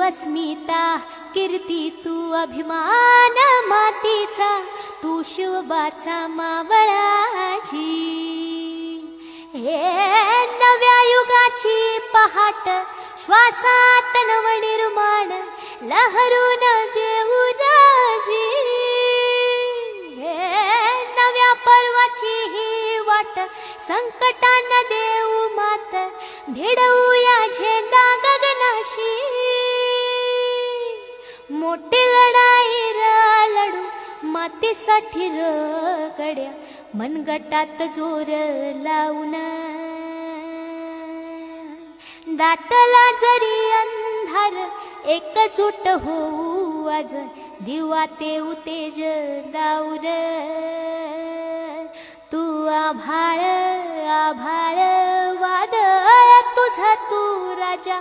अस्मिता कीर्ती तू अभिमान मातीचा तू शिवबाचा मावळाची हे नव्या युगाची पहाट श्वासात नवनिर्माण लहरून देऊ राजी हे नव्या पर्वाची ही वाट संकटांना देऊ मात भिडवूया झेंडा गगनाशी मोठी लढाई लढू मातीसाठी गड्या मनगटात जोर लावून दाटला जरी अंधार एकजूट होऊ आज दिवा ते उतेज दाऊर तू आभाळ आभाळ वादळ तुझा तू राजा